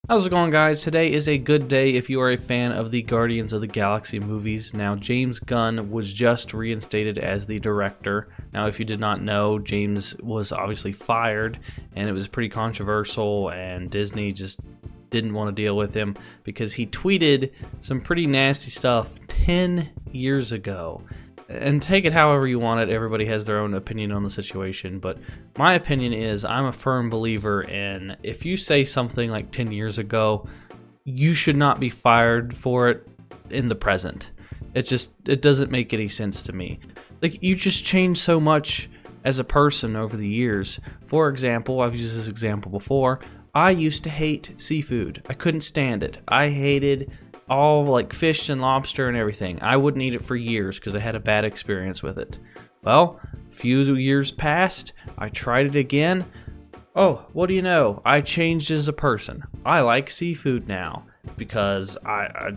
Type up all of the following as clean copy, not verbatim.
How's it going, guys? Today is a good day if you are a fan of the Guardians of the Galaxy movies. Now, James Gunn was just reinstated as the director. Now, if you did not know, James was obviously fired, and it was pretty controversial, and Disney just didn't want to deal with him because he tweeted some pretty nasty stuff 10 years ago. And take it however you want it. Everybody has their own opinion on the situation, but my opinion is I'm a firm believer in if you say something like 10 years ago, you should not be fired for it in the present. It doesn't make any sense to me. Like, you just change so much as a person over the years. For example, I've used this example before. I used to hate seafood. I couldn't stand it. I hated all like fish and lobster and everything. I wouldn't eat it for years because I had a bad experience with it. Well, a few years passed. I tried it again. Oh, what do you know? I changed as a person. I like seafood now because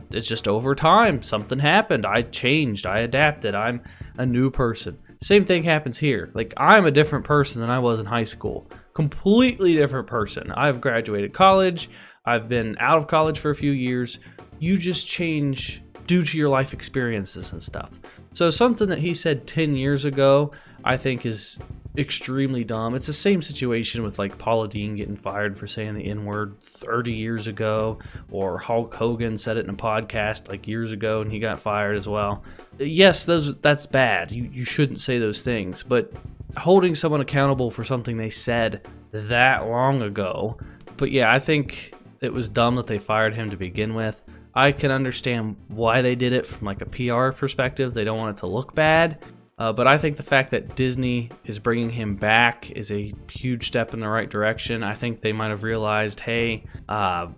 it's just over time. Something happened. I changed. I adapted. I'm a new person. Same thing happens here. Like, I'm a different person than I was in high school. Completely different person. I've graduated college. I've been out of college for a few years. You just change due to your life experiences and stuff. So something that he said 10 years ago, I think is extremely dumb. It's the same situation with like Paula Deen getting fired for saying the N-word 30 years ago, or Hulk Hogan said it in a podcast like years ago and he got fired as well. Yes, that's bad. You shouldn't say those things, but holding someone accountable for something they said that long ago. But yeah, I think it was dumb that they fired him to begin with. I can understand why they did it from like a PR perspective. They don't want it to look bad. But I think the fact that Disney is bringing him back is a huge step in the right direction. I think they might have realized, hey,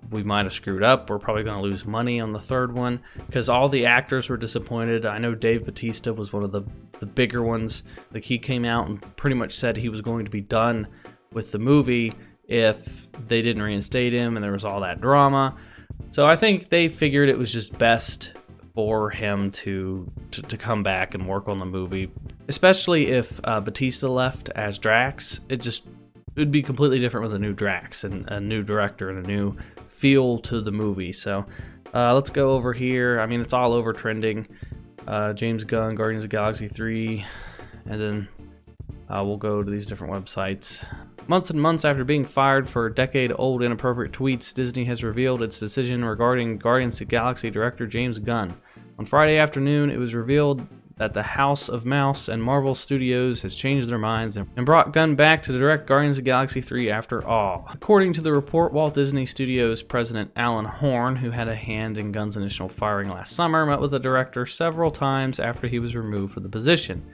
we might have screwed up. We're probably going to lose money on the third one because all the actors were disappointed. I know Dave Bautista was one of the bigger ones. Like, he came out and pretty much said he was going to be done with the movie if they didn't reinstate him, and there was all that drama. So I think they figured it was just best for him to come back and work on the movie, especially if Bautista left as Drax. It would be completely different with a new Drax and a new director and a new feel to the movie. So let's go over here. I mean, it's all over trending. James Gunn, Guardians of the Galaxy 3, and then we'll go to these different websites. Months and months after being fired for decade-old inappropriate tweets, Disney has revealed its decision regarding Guardians of the Galaxy director James Gunn. On Friday afternoon, it was revealed that the House of Mouse and Marvel Studios has changed their minds and brought Gunn back to direct Guardians of the Galaxy 3 after all. According to the report, Walt Disney Studios president Alan Horn, who had a hand in Gunn's initial firing last summer, met with the director several times after he was removed from the position.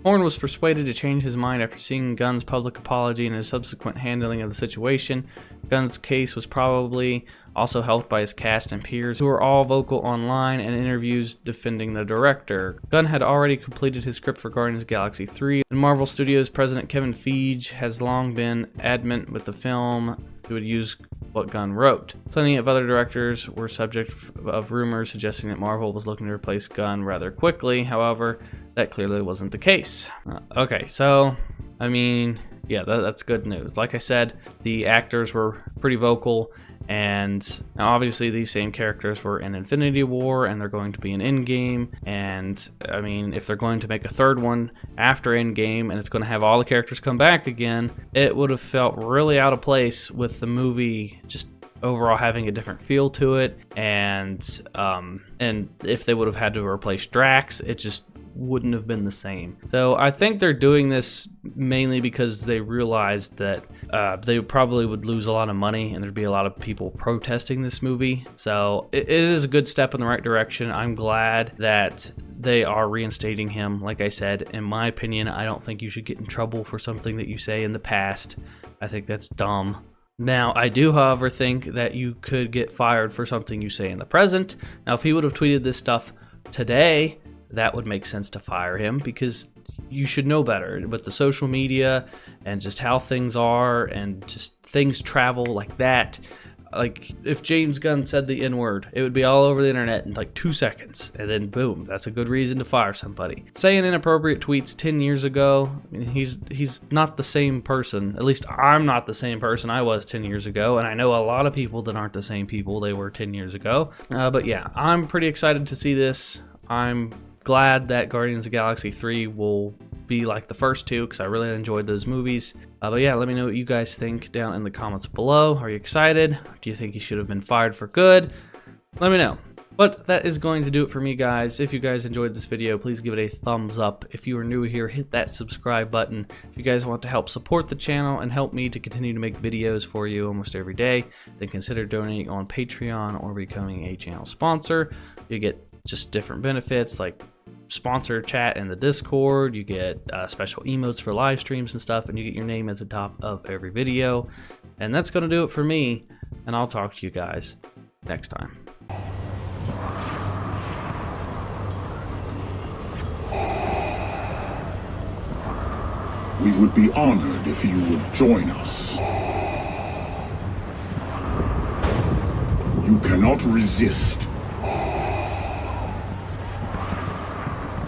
Horn was persuaded to change his mind after seeing Gunn's public apology and his subsequent handling of the situation. Gunn's case was probably also helped by his cast and peers, who were all vocal online and in interviews defending the director. Gunn had already completed his script for Guardians of the Galaxy 3, and Marvel Studios president Kevin Feige has long been adamant with the film he would use what Gunn wrote. Plenty of other directors were subject of rumors suggesting that Marvel was looking to replace Gunn rather quickly. However, that clearly wasn't the case. Okay, so, I mean, yeah, that's good news. Like I said, the actors were pretty vocal, and obviously these same characters were in Infinity War, and they're going to be in Endgame, and I mean, if they're going to make a third one after Endgame, and it's going to have all the characters come back again, it would have felt really out of place with the movie just overall having a different feel to it, and if they would have had to replace Drax, it just wouldn't have been the same. So I think they're doing this mainly because they realized that they probably would lose a lot of money and there'd be a lot of people protesting this movie. So it is a good step in the right direction. I'm glad that they are reinstating him. Like I said, in my opinion, I don't think you should get in trouble for something that you say in the past. I think that's dumb. Now, I do, however, think that you could get fired for something you say in the present. Now, if he would have tweeted this stuff today, that would make sense to fire him, because you should know better with the social media and just how things are and just things travel like that. Like, if James Gunn said the N-word, it would be all over the internet in like 2 seconds, and then boom, that's a good reason to fire somebody. Saying inappropriate tweets 10 years ago, I mean, he's not the same person. At least I'm not the same person I was 10 years ago, and I know a lot of people that aren't the same people they were 10 years ago. But yeah, I'm pretty excited to see this. I'm glad that Guardians of the Galaxy 3 will be like the first two, because I really enjoyed those movies. But yeah, let me know what you guys think down in the comments below. Are you excited? Do you think he should have been fired for good? Let me know. But that is going to do it for me, guys. If you guys enjoyed this video, please give it a thumbs up. If you are new here, hit that subscribe button. If you guys want to help support the channel and help me to continue to make videos for you almost every day, then consider donating on Patreon or becoming a channel sponsor. You get just different benefits like sponsor chat in the Discord, you get special emotes for live streams and stuff, and you get your name at the top of every video. And that's going to do it for me, and I'll talk to you guys next time. We would be honored if you would join us. You cannot resist